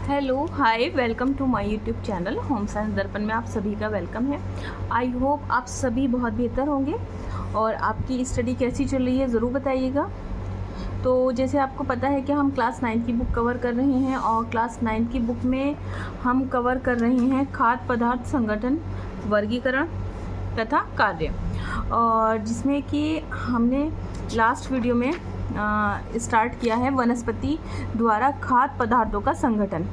Hello hi welcome to my YouTube channel home science Darpan में आप सभी का वेलकम है। आई होप आप सभी बहुत बेहतर होंगे और आपकी स्टडी कैसी चल रही है ज़रूर बताइएगा। तो जैसे आपको पता है कि हम क्लास 9 की बुक कवर कर रहे हैं और क्लास 9 की बुक में हम कवर कर रहे हैं खाद्य पदार्थ संगठन, वर्गीकरण तथा कार्य, और जिसमें कि हमने लास्ट वीडियो में स्टार्ट किया है वनस्पति द्वारा खाद्य पदार्थों का संगठन।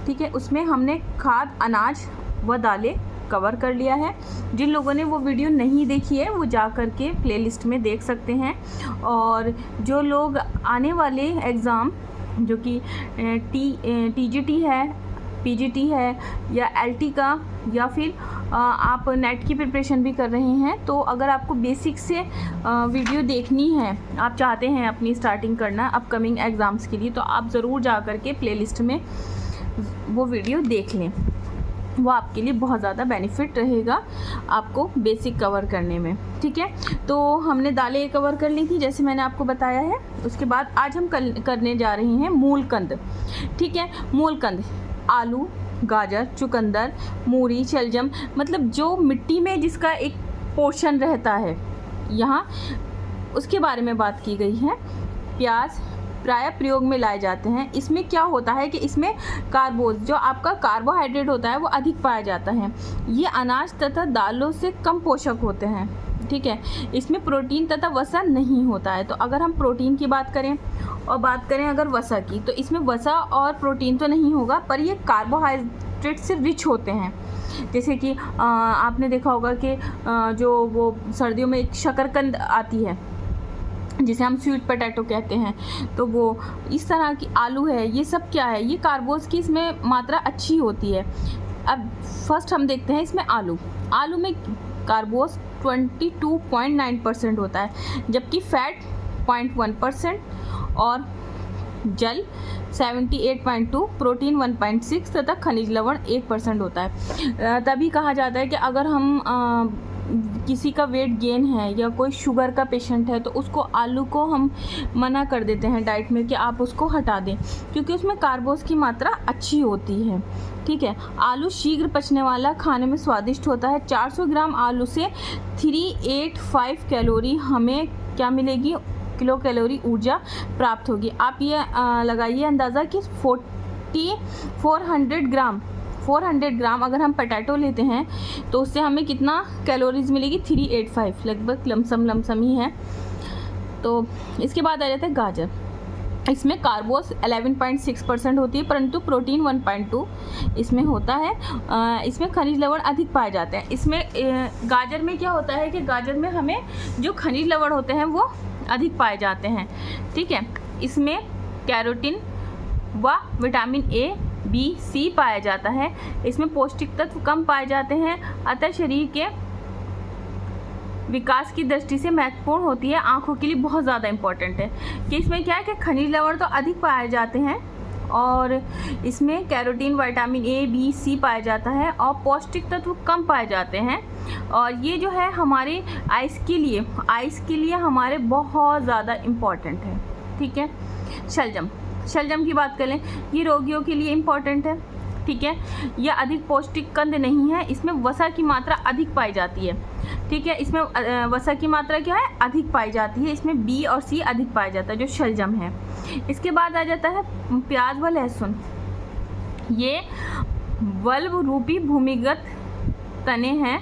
ठीक है, उसमें हमने खाद्य अनाज व दालें कवर कर लिया है। जिन लोगों ने वो वीडियो नहीं देखी है वो जा कर के प्लेलिस्ट में देख सकते हैं। और जो लोग आने वाले एग्ज़ाम जो कि टीजीटी है, पीजीटी है या एलटी का, या फिर आप नेट की प्रिपरेशन भी कर रहे हैं, तो अगर आपको बेसिक से वीडियो देखनी है, आप चाहते हैं अपनी स्टार्टिंग करना अपकमिंग एग्ज़ाम्स के लिए, तो आप ज़रूर जा कर के प्लेलिस्ट में वो वीडियो देख लें। वो आपके लिए बहुत ज़्यादा बेनिफिट रहेगा आपको बेसिक कवर करने में। ठीक है, तो हमने दालें कवर कर ली थी जैसे मैंने आपको बताया है। उसके बाद आज हम करने जा रहे हैं मूलकंद। ठीक है, मूलकंद आलू, गाजर, चुकंदर, मूरी, शलजम, मतलब जो मिट्टी में जिसका एक पोर्शन रहता है, यहाँ उसके बारे में बात की गई है। प्याज प्रायः प्रयोग में लाए जाते हैं। इसमें क्या होता है कि इसमें कार्बोज, जो आपका कार्बोहाइड्रेट होता है, वो अधिक पाया जाता है। ये अनाज तथा दालों से कम पोषक होते हैं। ठीक है, इसमें प्रोटीन तथा वसा नहीं होता है। तो अगर हम प्रोटीन की बात करें और बात करें अगर वसा की, तो इसमें वसा और प्रोटीन तो नहीं होगा, पर ये कार्बोहाइड्रेट से रिच होते हैं। जैसे कि आपने देखा होगा कि जो वो सर्दियों में एक शकरकंद आती है जिसे हम स्वीट पोटैटो कहते हैं, तो वो इस तरह की आलू है, ये सब क्या है, ये कार्बोज की इसमें मात्रा अच्छी होती है। अब फर्स्ट हम देखते हैं इसमें आलू में कार्बोज 22.9% होता है, जबकि फैट 0.1% और जल 78.2, प्रोटीन 1.6 तथा खनिज लवण 1% होता है। तभी कहा जाता है कि अगर हम किसी का वेट गेन है या कोई शुगर का पेशेंट है, तो उसको आलू को हम मना कर देते हैं डाइट में कि आप उसको हटा दें, क्योंकि उसमें कार्बोज की मात्रा अच्छी होती है। ठीक है, आलू शीघ्र पचने वाला, खाने में स्वादिष्ट होता है। 400 ग्राम आलू से 385 कैलोरी हमें क्या मिलेगी, किलो कैलोरी ऊर्जा प्राप्त होगी। आप ये लगाइए अंदाज़ा कि 400 ग्राम अगर हम पोटैटो लेते हैं तो उससे हमें कितना कैलोरीज मिलेगी, 385, लगभग लमसम ही है। तो इसके बाद आ जाता है गाजर। इसमें कार्बोज 11.6% होती है, परंतु प्रोटीन 1.2 इसमें होता है। इसमें खनिज लवण अधिक पाए जाते हैं। इसमें गाजर में क्या होता है कि गाजर में हमें जो खनिज लवण होते हैं वो अधिक पाए जाते हैं। ठीक है, इसमें कैरोटीन व विटामिन ए, बी, सी पाया जाता है। इसमें पौष्टिक तत्व कम पाए जाते हैं, अतः शरीर के विकास की दृष्टि से महत्वपूर्ण होती है। आँखों के लिए बहुत ज़्यादा इम्पॉर्टेंट है कि इसमें क्या है कि खनिज लवण तो अधिक पाए जाते हैं और इसमें कैरोटीन, विटामिन ए, बी, सी पाया जाता है और पौष्टिक तत्व कम पाए जाते हैं। और ये जो है हमारे आइस के लिए हमारे बहुत ज़्यादा इम्पॉर्टेंट है। ठीक है, शलजम की बात करें, ये रोगियों के लिए इम्पॉर्टेंट है। ठीक है, यह अधिक पौष्टिक कंद नहीं है, इसमें वसा की मात्रा अधिक पाई जाती है। ठीक है, इसमें वसा की मात्रा क्या है, अधिक पाई जाती है। इसमें बी और सी अधिक पाया जाता है, जो शलजम है। इसके बाद आ जाता है प्याज व लहसुन। ये वल्ब रूपी भूमिगत तने हैं।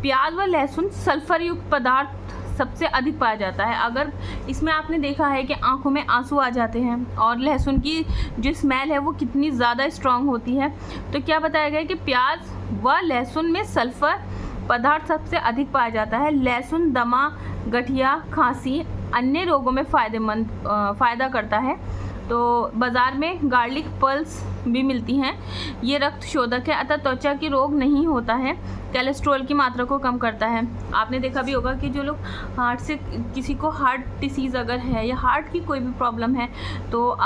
प्याज व लहसुन सल्फर युक्त पदार्थ सबसे अधिक पाया जाता है। अगर इसमें आपने देखा है कि आंखों में आंसू आ जाते हैं और लहसुन की जो स्मेल है वो कितनी ज़्यादा स्ट्रांग होती है, तो क्या बताया गया कि प्याज व लहसुन में सल्फर पदार्थ सबसे अधिक पाया जाता है। लहसुन दमा, गठिया, खांसी, अन्य रोगों में फ़ायदा करता है। तो बाज़ार में गार्लिक पल्स भी मिलती हैं। ये रक्त शोधक है, अतः त्वचा के रोग नहीं होता है। कोलेस्ट्रॉल की मात्रा को कम करता है। आपने देखा भी होगा कि जो लोग हार्ट से, किसी को हार्ट डिसीज़ अगर है या हार्ट की कोई भी प्रॉब्लम है, तो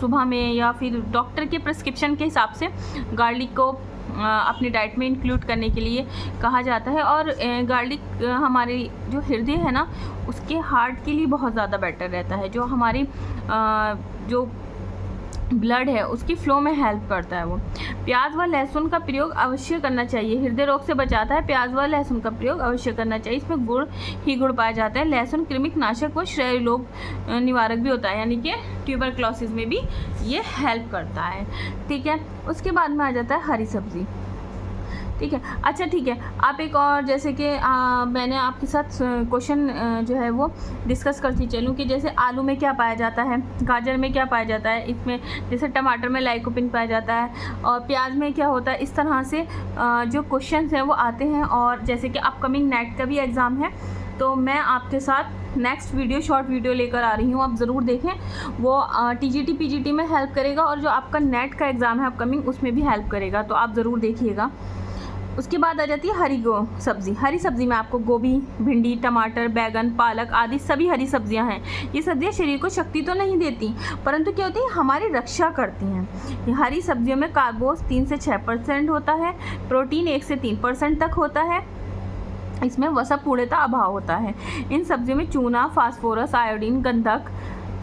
सुबह में या फिर डॉक्टर के प्रिस्क्रिप्शन के हिसाब से गार्लिक को अपनी डाइट में इंक्लूड करने के लिए कहा जाता है। और गार्लिक हमारे जो हृदय है ना, उसके हार्ट के लिए बहुत ज़्यादा बेटर रहता है। जो हमारी जो ब्लड है उसकी फ्लो में हेल्प करता है वो। प्याज व लहसुन का प्रयोग अवश्य करना चाहिए, हृदय रोग से बचाता है। प्याज व लहसुन का प्रयोग अवश्य करना चाहिए, इसमें गुड़ पाया जाता है। लहसुन कृमिक नाशक व क्षय रोग निवारक भी होता है, यानी कि ट्यूबरक्लोसिस में भी ये हेल्प करता है। ठीक है, उसके बाद में आ जाता है हरी सब्जी। ठीक है, अच्छा ठीक है, आप एक और जैसे कि मैंने आपके साथ क्वेश्चन जो है वो डिस्कस करती चलूँ कि जैसे आलू में क्या पाया जाता है, गाजर में क्या पाया जाता है, इसमें जैसे टमाटर में लाइकोपिन पाया जाता है, और प्याज में क्या होता है। इस तरह से जो क्वेश्चंस हैं वो आते हैं। और जैसे कि अपकमिंग नेट का भी एग्ज़ाम है, तो मैं आपके साथ नेक्स्ट वीडियो शॉर्ट वीडियो लेकर आ रही हूँ, आप ज़रूर देखें। वो टीजीटी पीजीटी में हेल्प करेगा, और जो आपका नेट का एग्ज़ाम है अपकमिंग उसमें भी हेल्प करेगा, तो आप ज़रूर देखिएगा। उसके बाद आ जाती है हरी सब्ज़ी। हरी सब्ज़ी में आपको गोभी, भिंडी, टमाटर, बैगन, पालक आदि सभी हरी सब्जियां हैं। ये सब्जियां शरीर को शक्ति तो नहीं देती, परंतु क्या होती है, हमारी रक्षा करती हैं। हरी सब्जियों में कार्बोस 3 से 6% होता है, प्रोटीन 1 से 3% तक होता है, इसमें वसा पूर्णतः अभाव होता है। इन सब्जियों में चूना, फास्फोरस, आयोडीन, गंधक,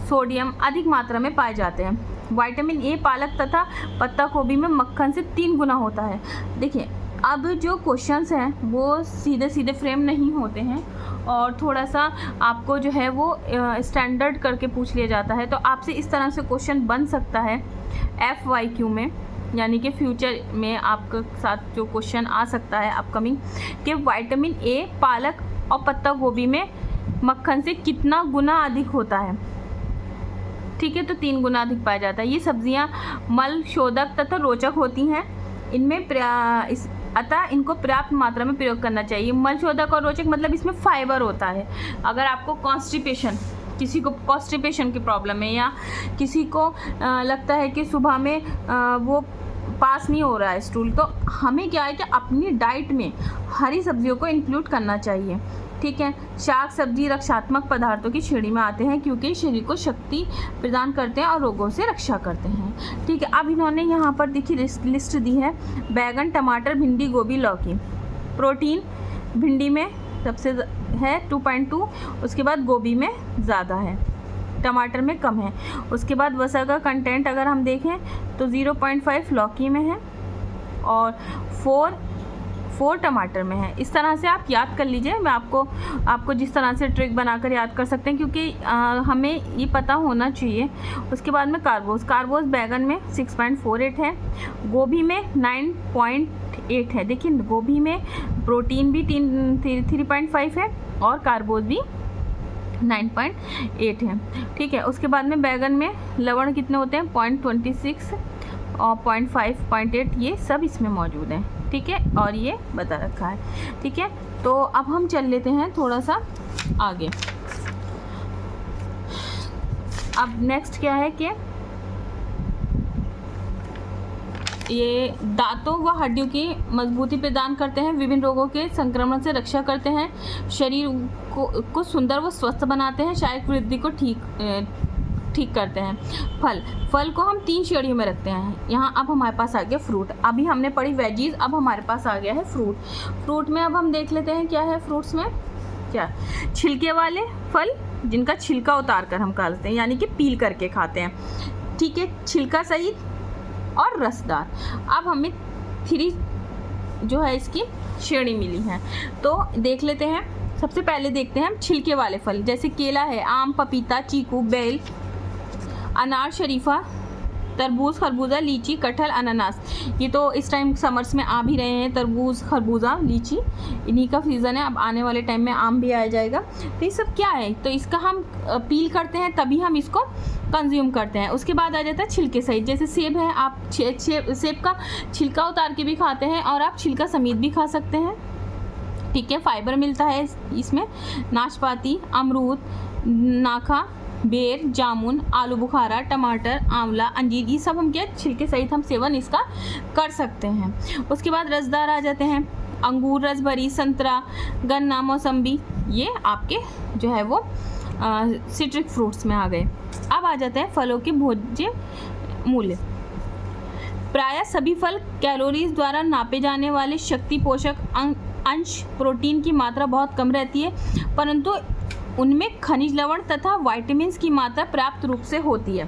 सोडियम अधिक मात्रा में पाए जाते हैं। विटामिन ए पालक तथा पत्ता गोभी में मक्खन से 3 गुना होता है। देखिए, अब जो क्वेश्चंस हैं वो सीधे सीधे फ्रेम नहीं होते हैं, और थोड़ा सा आपको जो है वो स्टैंडर्ड करके पूछ लिया जाता है। तो आपसे इस तरह से क्वेश्चन बन सकता है FYQ में, यानी कि फ्यूचर में आपके साथ जो क्वेश्चन आ सकता है अपकमिंग, कि विटामिन ए पालक और पत्ता गोभी में मक्खन से कितना गुना अधिक होता है। ठीक है, तो 3 गुना अधिक पाया जाता है। ये सब्जियां मल शोधक तथा रोचक होती हैं, इनमें अतः इनको पर्याप्त मात्रा में प्रयोग करना चाहिए। मल शोधक और रोचक मतलब इसमें फाइबर होता है। अगर आपको किसी को कॉन्स्टिपेशन की प्रॉब्लम है, या किसी को लगता है कि सुबह में वो पास नहीं हो रहा है स्टूल, तो हमें क्या है कि अपनी डाइट में हरी सब्जियों को इंक्लूड करना चाहिए। ठीक है, शाक सब्जी रक्षात्मक पदार्थों की श्रेणी में आते हैं, क्योंकि शरीर को शक्ति प्रदान करते हैं और रोगों से रक्षा करते हैं। ठीक है, अब इन्होंने यहाँ पर देखिए लिस्ट दी है। बैगन, टमाटर, भिंडी, गोभी, लौकी। प्रोटीन भिंडी में सबसे है 2.2, उसके बाद गोभी में ज़्यादा है, टमाटर में कम है। उसके बाद वसा का कंटेंट अगर हम देखें तो 0.5 लौकी में है, और 4 टमाटर में है। इस तरह से आप याद कर लीजिए। मैं आपको जिस तरह से ट्रिक बनाकर याद कर सकते हैं, क्योंकि हमें ये पता होना चाहिए। उसके बाद में कार्बोस बैगन में 6.48 है, गोभी में 9.8 है। देखिए, गोभी में प्रोटीन भी 3.5 है, और कार्बोस भी 9.8 है। ठीक है, उसके बाद में बैगन में लवण कितने होते हैं, 0.26 और 0.5, 0.8, ये सब इसमें मौजूद हैं। ठीक है, और ये बता रखा है। ठीक है, तो अब हम चल लेते हैं थोड़ा सा आगे। अब नेक्स्ट क्या है कि ये दांतों व हड्डियों की मजबूती प्रदान करते हैं, विभिन्न रोगों के संक्रमण से रक्षा करते हैं, शरीर को सुंदर व स्वस्थ बनाते हैं, शारीरिक वृद्धि को ठीक करते हैं। फल को हम 3 श्रेणियों में रखते हैं। यहाँ अब हमारे पास आ गया फ्रूट। अभी हमने पढ़ी वेजीज, अब हमारे पास आ गया है फ्रूट में अब हम देख लेते हैं क्या है फ्रूट्स में। क्या, छिलके वाले फल जिनका छिलका उतार कर हम खाते हैं, यानी कि पील करके खाते हैं। ठीक है, छिलका सहित और रसदार। अब हमें 3 जो है इसकी श्रेणी मिली है, तो देख लेते हैं। सबसे पहले देखते हैं हम छिलके वाले फल, जैसे केला है, आम, पपीता, चीकू, बेल, अनार, शरीफा, तरबूज, खरबूजा, लीची, कटहल, अनानास। ये तो इस टाइम समर्स में आ भी रहे हैं, तरबूज, खरबूजा, लीची, इन्हीं का सीज़न है। अब आने वाले टाइम में आम भी आ जाएगा। तो ये सब क्या है, तो इसका हम पील करते हैं तभी हम इसको कंज्यूम करते हैं। उसके बाद आ जाता है छिलके सहित, जैसे सेब है, आप सेब का छिलका उतार के भी खाते हैं, और आप छिलका समेत भी खा सकते हैं। ठीक है, फाइबर मिलता है इसमें। नाशपाती, अमरूद, नाखा, बेर, जामुन, आलू बुखारा, टमाटर, आंवला, अंजीर, ये सब हम क्या छिलके सहित हम सेवन इसका कर सकते हैं। उसके बाद रसदार आ जाते हैं, अंगूर, रसभरी, संतरा, गन्ना, मौसम्बी, ये आपके जो है वो सिट्रिक फ्रूट्स में आ गए। अब आ जाते हैं फलों के भोज्य मूल्य। प्रायः सभी फल कैलोरीज द्वारा नापे जाने वाले शक्ति पोषक अंश प्रोटीन की मात्रा बहुत कम रहती है, परंतु उनमें खनिज लवण तथा विटामिन्स की मात्रा पर्याप्त रूप से होती है।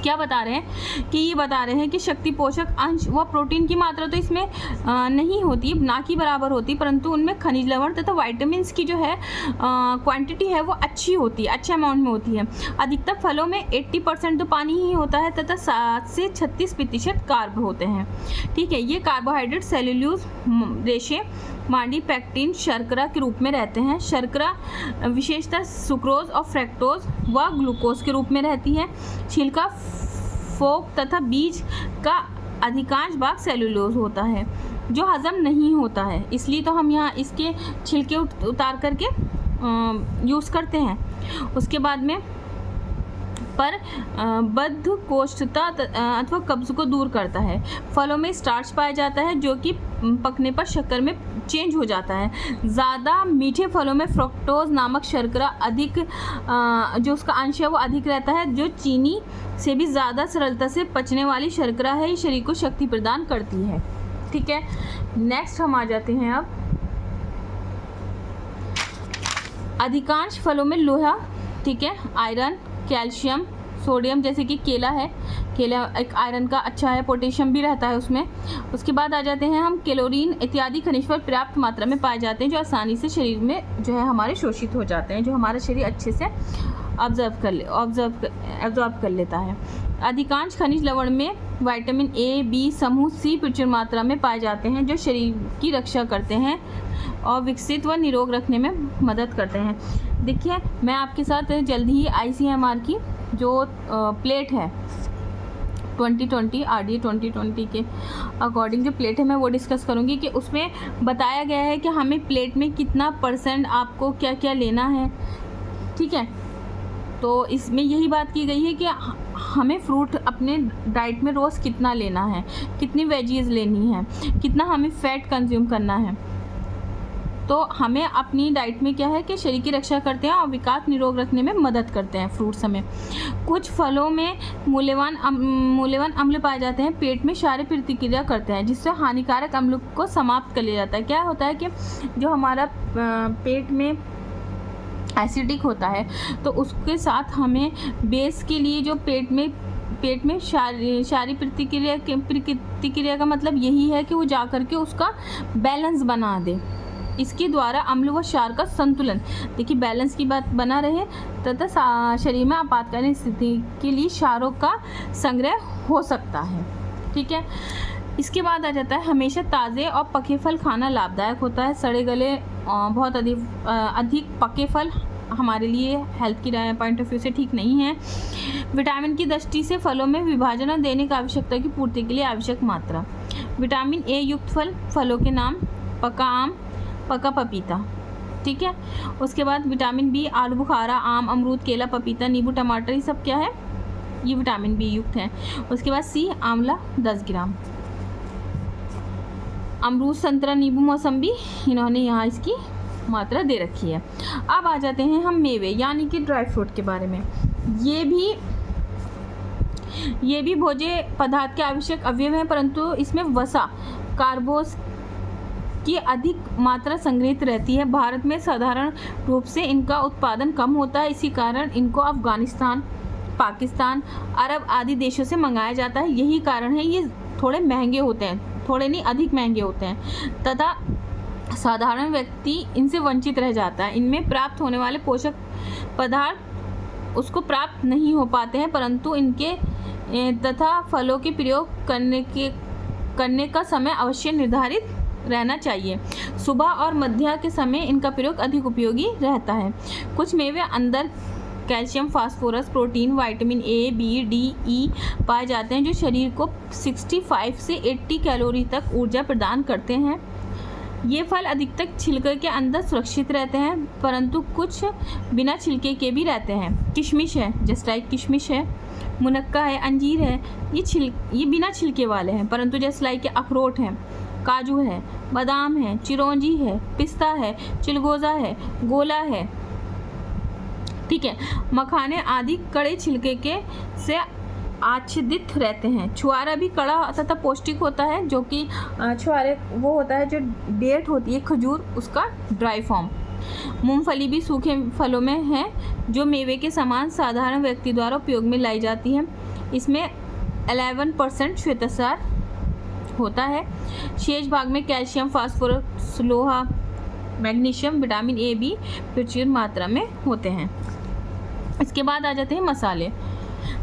क्या बता रहे हैं कि ये बता रहे हैं कि शक्ति पोषक अंश व प्रोटीन की मात्रा तो इसमें नहीं होती, ना की बराबर होती, परंतु उनमें खनिज लवण तथा वाइटामिन की जो है क्वांटिटी है वो अच्छी होती है, अच्छे अमाउंट में होती है। अधिकतर फलों में 80% तो पानी ही होता है तथा 7 से 36% कार्ब होते हैं। ठीक है, ये कार्बोहाइड्रेट सेल्यूलोज रेशे मांडी पैक्टिन शर्करा के रूप में रहते हैं। शर्करा विशेषतः सुक्रोज और फ्रैक्टोज व ग्लूकोज के रूप में रहती है। छिलका फोक तथा बीज का अधिकांश भाग सेल्यूलोज होता है जो हजम नहीं होता है, इसलिए तो हम यहाँ इसके छिलके उतार करके यूज़ करते हैं। उसके बाद में पर बद्धकोष्ठता अथवा कब्ज को दूर करता है। फलों में स्टार्च पाया जाता है जो कि पकने पर शक्कर में चेंज हो जाता है। ज़्यादा मीठे फलों में फ्रक्टोज नामक शर्करा अधिक जो उसका अंश है वो अधिक रहता है, जो चीनी से भी ज़्यादा सरलता से पचने वाली शर्करा है। ये शरीर को शक्ति प्रदान करती है। ठीक है, नेक्स्ट हम आ जाते हैं अब अधिकांश फलों में लोहा, ठीक है, आयरन, कैल्शियम, सोडियम, जैसे कि केला है, केला एक आयरन का अच्छा है, पोटेशियम भी रहता है उसमें। उसके बाद आ जाते हैं हम क्लोरीन इत्यादि खनिज पर पर्याप्त मात्रा में पाए जाते हैं जो आसानी से शरीर में जो है हमारे शोषित हो जाते हैं, जो हमारा शरीर अच्छे से ऑब्जर्व कर लेता है। अधिकांश खनिज लवण में विटामिन ए, बी समूह सी प्रचुर मात्रा में पाए जाते हैं जो शरीर की रक्षा करते हैं और विकसित व निरोग रखने में मदद करते हैं। देखिए, मैं आपके साथ जल्दी ही ICMR की जो प्लेट है 2020 RDA 2020 के अकॉर्डिंग जो प्लेट है मैं वो डिस्कस करूँगी कि उसमें बताया गया है कि हमें प्लेट में कितना % आपको क्या क्या लेना है। ठीक है, तो इसमें यही बात की गई है कि हमें फ्रूट अपने डाइट में रोज़ कितना लेना है, कितनी वेजीज लेनी है, कितना हमें फैट कंज्यूम करना है। तो हमें अपनी डाइट में क्या है कि शरीर की रक्षा करते हैं और विकास निरोग रखने में मदद करते हैं फ्रूट्स हमें। कुछ फलों में मूल्यवान अम्ल पाए जाते हैं, पेट में क्षारीय प्रतिक्रिया करते हैं जिससे हानिकारक अम्ल को समाप्त कर लिया जाता है। क्या होता है कि जो हमारा पेट में एसिडिक होता है तो उसके साथ हमें बेस के लिए जो पेट में क्षारीय प्रतिक्रिया का मतलब यही है कि वो जा करके उसका बैलेंस बना दे। इसके द्वारा अम्ल व क्षार का संतुलन, देखिए बैलेंस की बात बना रहे तथा शरीर में आपातकालीन स्थिति के लिए क्षारों का संग्रह हो सकता है। ठीक है, इसके बाद आ जाता है हमेशा ताज़े और पके फल खाना लाभदायक होता है। सड़े गले बहुत अधिक पके फल हमारे लिए हेल्थ की पॉइंट ऑफ व्यू से ठीक नहीं है। विटामिन की दृष्टि से फलों में विभाजन और दैनिक आवश्यकता की पूर्ति के लिए आवश्यक मात्रा। विटामिन ए युक्त फलों के नाम पका आम, पका पपीता। ठीक है, उसके बाद विटामिन बी आलू बुखारा, आम, अमरूद, केला, पपीता, नींबू, टमाटर, ये सब क्या है, ये विटामिन बी युक्त हैं। उसके बाद सी आंवला 10 ग्राम, अमरूद, संतरा, नींबू, मौसम्बी, इन्होंने यहाँ इसकी मात्रा दे रखी है। अब आ जाते हैं हम मेवे यानी कि ड्राई फ्रूट के बारे में। ये भी भोज्य पदार्थ के आवश्यक अवयव हैं, परंतु इसमें वसा कार्बोस की अधिक मात्रा संग्रहित रहती है। भारत में साधारण रूप से इनका उत्पादन कम होता है, इसी कारण इनको अफगानिस्तान, पाकिस्तान, अरब आदि देशों से मंगाया जाता है। यही कारण है ये थोड़े महंगे होते हैं, थोड़े नहीं अधिक महंगे होते हैं तथा साधारण व्यक्ति इनसे वंचित रह जाता है। इनमें प्राप्त होने वाले पोषक पदार्थ उसको प्राप्त नहीं हो पाते हैं, परंतु इनके तथा फलों के प्रयोग करने का समय अवश्य निर्धारित रहना चाहिए। सुबह और मध्य के समय इनका प्रयोग अधिक उपयोगी रहता है। कुछ मेवे अंदर calcium, phosphorus, protein, vitamin A, B, D, E पाए जाते हैं जो शरीर को 65 से 80 कैलोरी तक ऊर्जा प्रदान करते हैं। ये फल अधिकतर छिलके के अंदर सुरक्षित रहते हैं, परंतु कुछ बिना छिलके के भी रहते हैं। किशमिश है, जस्ट लाइक किशमिश है, मुनक्का है, अंजीर है, ये बिना छिलके वाले हैं, परंतु जस्ट लाइक अखरोट है, काजू है, बादाम है, चिरौंजी है, पिस्ता है, चिलगोज़ा है, गोला है। ठीक है, मखाने आदि कड़े छिलके के से आच्छादित रहते हैं। छुआरा भी कड़ा तथा पौष्टिक होता है, जो कि छुआरे वो होता है जो डेट होती है खजूर, उसका ड्राई फॉर्म। मूंगफली भी सूखे फलों में है जो मेवे के समान साधारण व्यक्ति द्वारा उपयोग में लाई जाती है। इसमें 11% श्वेतसार होता है। शेष भाग में कैल्शियम, फास्फोरस, लोहा, मैग्नीशियम, विटामिन ए, बी प्रचुर मात्रा में होते हैं। इसके बाद आ जाते हैं मसाले।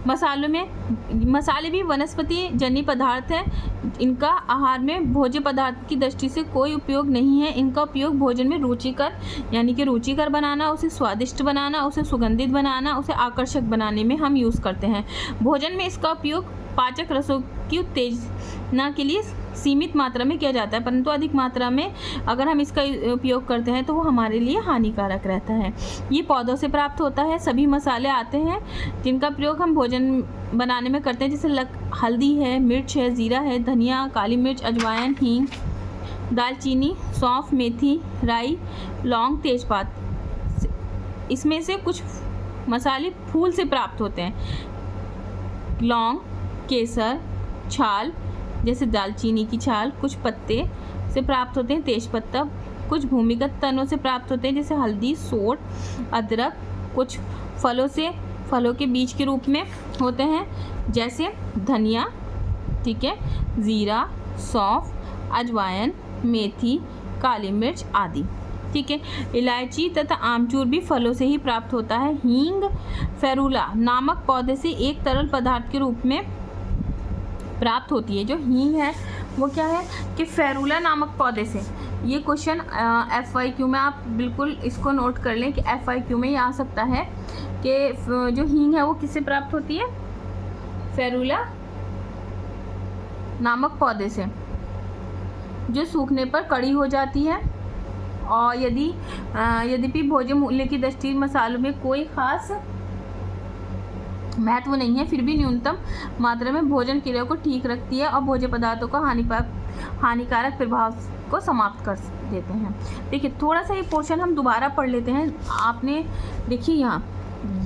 मसाले भी वनस्पति जन्य पदार्थ हैं। इनका आहार में भोज्य पदार्थ की दृष्टि से कोई उपयोग नहीं है। इनका उपयोग भोजन में रुचिकर यानी कि रुचिकर बनाना, उसे स्वादिष्ट बनाना, उसे सुगंधित बनाना, उसे आकर्षक बनाने में हम यूज़ करते हैं। भोजन में इसका उपयोग पाचक रसों की उत्तेजना के लिए सीमित मात्रा में किया जाता है, परंतु अधिक मात्रा में अगर हम इसका उपयोग करते हैं तो वो हमारे लिए हानिकारक रहता है। ये पौधों से प्राप्त होता है। सभी मसाले आते हैं जिनका प्रयोग हम भोजन बनाने में करते हैं, जैसे हल्दी है, मिर्च है, ज़ीरा है, धनिया, काली मिर्च, अजवाइन, हींग, दालचीनी, सौंफ, मेथी, राई, लौंग, तेजपात। इसमें से कुछ मसाले फूल से प्राप्त होते हैं। लौंग, केसर, छाल जैसे दालचीनी की छाल, कुछ पत्ते से प्राप्त होते हैं, तेजपत्ता, कुछ भूमिगत तनों से प्राप्त होते हैं जैसे हल्दी, सोंठ, अदरक, कुछ फलों के बीज के रूप में होते हैं जैसे धनिया, ठीक है, ज़ीरा, सौंफ, अजवाइन, मेथी, काली मिर्च आदि, ठीक है। इलायची तथा आमचूर भी फलों से ही प्राप्त होता है। हींग फेरुला नामक पौधे से एक तरल पदार्थ के रूप में प्राप्त होती है। जो हींग है वो क्या है कि फेरुला नामक पौधे से, ये क्वेश्चन FIQ में आप बिल्कुल इसको नोट कर लें कि FIQ में ये आ सकता है कि जो हींग है वो किससे प्राप्त होती है, फेरुला नामक पौधे से, जो सूखने पर कड़ी हो जाती है। और यद्यपि भोज्य मूल्य की दृष्टि मसालों में कोई खास महत्व नहीं है, फिर भी न्यूनतम मात्रा में भोजन क्रिया को ठीक रखती है और भोज्य पदार्थों का हानिकारक प्रभाव को समाप्त कर देते हैं। देखिए थोड़ा सा ये पोर्शन हम दोबारा पढ़ लेते हैं। आपने देखिए यहाँ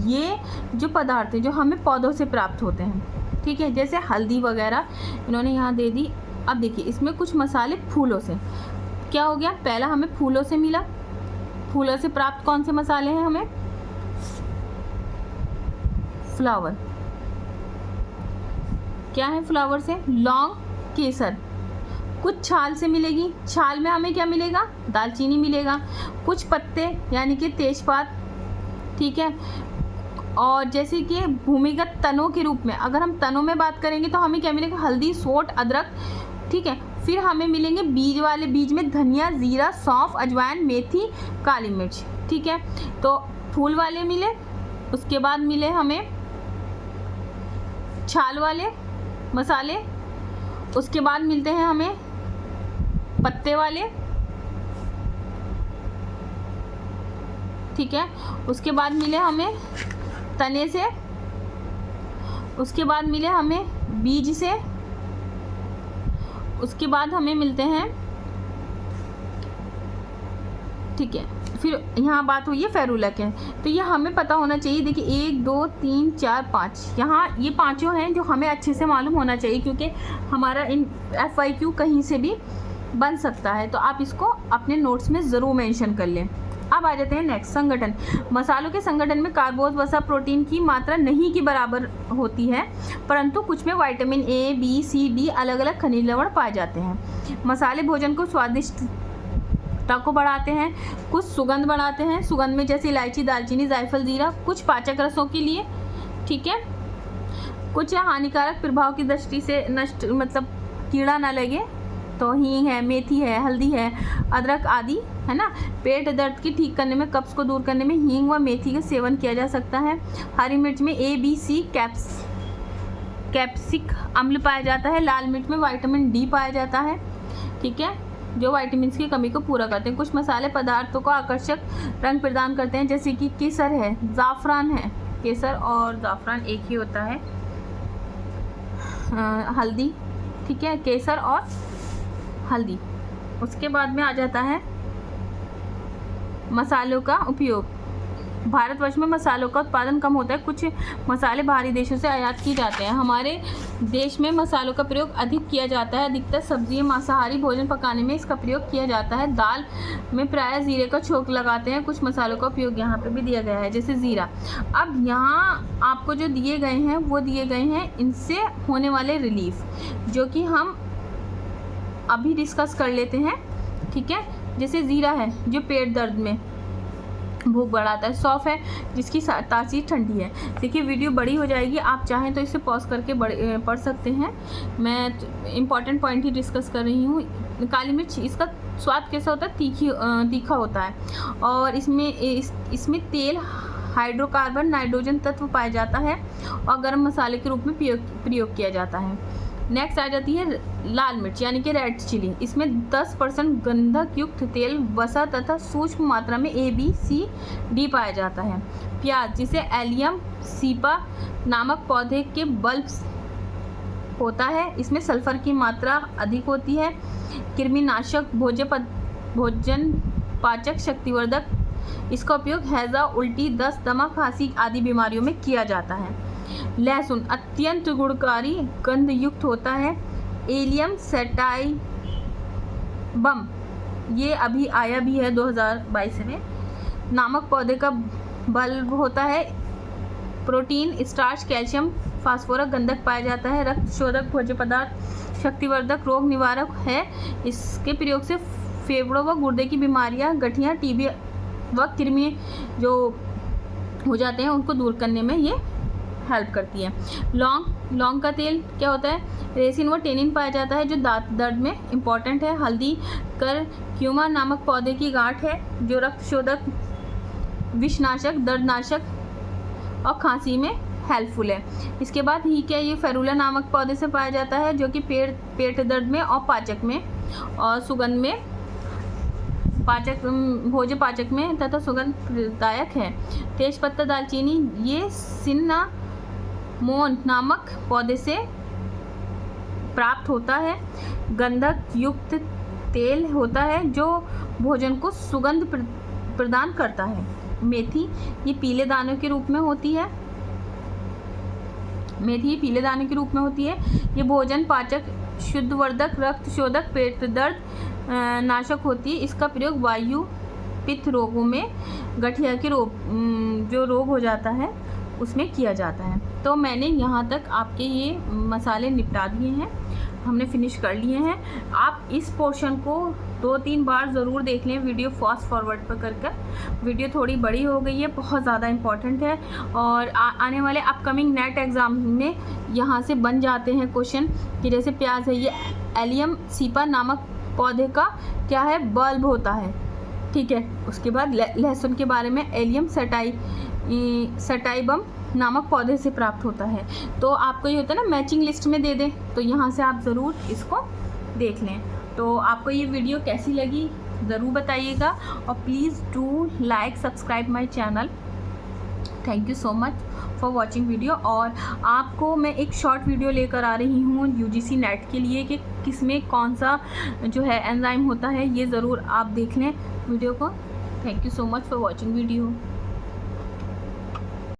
ये जो पदार्थ है जो हमें पौधों से प्राप्त होते हैं, ठीक है, जैसे हल्दी वगैरह इन्होंने यहाँ दे दी। अब देखिए इसमें कुछ मसाले फूलों से, क्या हो गया, पहला हमें फूलों से मिला। फूलों से प्राप्त कौन से मसाले हैं, हमें फ्लावर, क्या है फ्लावर से, लौंग, केसर। कुछ छाल से मिलेगी, छाल में हमें क्या मिलेगा, दालचीनी मिलेगा। कुछ पत्ते यानी कि तेजपात, ठीक है। और जैसे कि भूमिगत तनों के रूप में, अगर हम तनों में बात करेंगे तो हमें क्या मिलेगा, हल्दी, सोंठ, अदरक, ठीक है। फिर हमें मिलेंगे बीज में धनिया, ज़ीरा, सौंफ, अजवाइन, मेथी, काली मिर्च, ठीक है। तो फूल वाले मिले, उसके बाद मिले हमें छाल वाले मसाले, उसके बाद मिलते हैं हमें पत्ते वाले, ठीक है। उसके बाद मिले हमें तने से, उसके बाद मिले हमें बीज से, उसके बाद हमें मिलते हैं, ठीक है। फिर यहाँ बात हुई है फेरुला के, तो ये हमें पता होना चाहिए। देखिए 1 2 3 4 5, यहाँ ये पांचों हैं जो हमें अच्छे से मालूम होना चाहिए, क्योंकि हमारा इन FIQ कहीं से भी बन सकता है। तो आप इसको अपने नोट्स में ज़रूर मेंशन कर लें। अब आ जाते हैं नेक्स्ट, संगठन। मसालों के संगठन में कार्बोज, वसा, प्रोटीन की मात्रा नहीं के बराबर होती है, परंतु कुछ में vitamin A, B, C, D अलग अलग खनिज लवण पाए जाते हैं। मसाले भोजन को स्वादिष्टता को बढ़ाते हैं, कुछ सुगंध बढ़ाते हैं, सुगंध में जैसे इलायची, दालचीनी, जायफल, जीरा। कुछ पाचक रसों के लिए, ठीक है। कुछ हानिकारक प्रभाव की दृष्टि से नष्ट, मतलब कीड़ा ना लगे, तो हींग है, मेथी है, हल्दी है, अदरक आदि, है ना। पेट दर्द की ठीक करने में, कब्ज को दूर करने में हींग व मेथी का सेवन किया जा सकता है। हरी मिर्च में A, B, C कैप्सिक अम्ल पाया जाता है। लाल मिर्च में विटामिन D पाया जाता है, ठीक है, जो विटामिन की कमी को पूरा करते हैं। कुछ मसाले पदार्थों को आकर्षक रंग प्रदान करते हैं, जैसे कि केसर है, ज़ाफ़रान है। केसर और ज़ाफ़रान एक ही होता है। हल्दी, ठीक है, केसर और हल्दी। उसके बाद में आ जाता है मसालों का उपयोग। भारतवर्ष में मसालों का उत्पादन कम होता है। कुछ मसाले बाहरी देशों से आयात किए जाते हैं। हमारे देश में मसालों का प्रयोग अधिक किया जाता है। अधिकतर सब्जियां, मांसाहारी भोजन पकाने में इसका प्रयोग किया जाता है। दाल में प्रायः जीरे का छोंक लगाते हैं। कुछ मसालों का उपयोग यहाँ पे भी दिया गया है, जैसे जीरा। अब यहाँ आपको जो दिए गए हैं वो दिए गए हैं इनसे होने वाले रिलीफ, जो कि हम अभी डिस्कस कर लेते हैं। ठीक है, जैसे जीरा है जो पेट दर्द में भूख बढ़ाता है। सौंफ है जिसकी तासीर ठंडी है। देखिए वीडियो बड़ी हो जाएगी, आप चाहें तो इसे पॉज करके पढ़ सकते हैं। मैं इम्पॉर्टेंट पॉइंट ही डिस्कस कर रही हूँ। काली मिर्च, इसका स्वाद कैसा होता है? तीखा होता है। और इसमें तेल, हाइड्रोकार्बन, नाइट्रोजन तत्व पाया जाता है और गर्म मसाले के रूप में प्रयोग किया जाता है। नेक्स्ट आ जाती है लाल मिर्च यानी कि रेड चिली। इसमें 10% गंधक युक्त तेल, वसा तथा सूक्ष्म मात्रा में ABCD पाया जाता है। प्याज, जिसे एलियम सीपा नामक पौधे के बल्ब होता है, इसमें सल्फर की मात्रा अधिक होती है। कृमिनाशक, भोजन पाचक, शक्तिवर्धक, इसका उपयोग हैजा, उल्टी, दस्त, दमा, खांसी आदि बीमारियों में किया जाता है। लहसुन अत्यंत गुणकारी गंध युक्त होता है। एलियम सेटाइबम, ये अभी आया भी है 2022 में, नामक पौधे का बल्ब होता है। प्रोटीन, स्टार्च, कैल्शियम, फास्फोरस, गंधक पाया जाता है। रक्त शोधक, भोज्य पदार्थ, शक्तिवर्धक, रोग निवारक है। इसके प्रयोग से फेफड़ों व गुर्दे की बीमारियां, गठिया, टीबी व कृमि जो हो जाते हैं उनको दूर करने में ये हेल्प करती है। लौंग का तेल क्या होता है? रेसिन व टेनिन पाया जाता है जो दांत दर्द में इम्पॉर्टेंट है। हल्दी, करक्यूमा नामक पौधे की गांठ है जो रक्त शोधक, विषनाशक, दर्दनाशक और खांसी में हेल्पफुल है। इसके बाद ही क्या, ये फेरुला नामक पौधे से पाया जाता है जो कि पेट दर्द में और पाचक में और सुगंध में भोज्य पाचक में तथा सुगंधदायक है। तेजपत्ता, दालचीनी, ये सिन्नामोन नामक पौधे से प्राप्त होता है। गंधक युक्त तेल होता है जो भोजन को सुगंध प्रदान करता है। मेथी, ये पीले दानों के रूप में होती है। ये भोजन पाचक, शुद्धवर्धक, रक्त शोधक, पेट दर्द नाशक होती है। इसका प्रयोग वायु पित्त रोगों में, गठिया के जो रोग हो जाता है उसमें किया जाता है। तो मैंने यहाँ तक आपके ये मसाले निपटा दिए हैं, हमने फिनिश कर लिए हैं। आप इस पोर्शन को 2-3 बार ज़रूर देख लें, वीडियो फास्ट फॉरवर्ड पर कर। वीडियो थोड़ी बड़ी हो गई है, बहुत ज़्यादा इम्पॉर्टेंट है और आने वाले अपकमिंग नेट एग्ज़ाम में यहाँ से बन जाते हैं क्वेश्चन कि जैसे प्याज है, ये एलियम सीपा नामक पौधे का क्या है? बल्ब होता है। ठीक है, उसके बाद लहसुन के बारे में, एलियम सेटाइबम नामक पौधे से प्राप्त होता है। तो आपको ये होता है ना, मैचिंग लिस्ट में दे दें, तो यहाँ से आप ज़रूर इसको देख लें। तो आपको ये वीडियो कैसी लगी ज़रूर बताइएगा और please do like, subscribe my channel. Thank you so much for watching video. और आपको मैं एक शॉर्ट वीडियो लेकर आ रही हूँ UGC नेट के लिए कि किसमें कौन सा जो है एंजाइम होता है, ये ज़रूर आप देख लें वीडियो को। Thank you so much for watching video.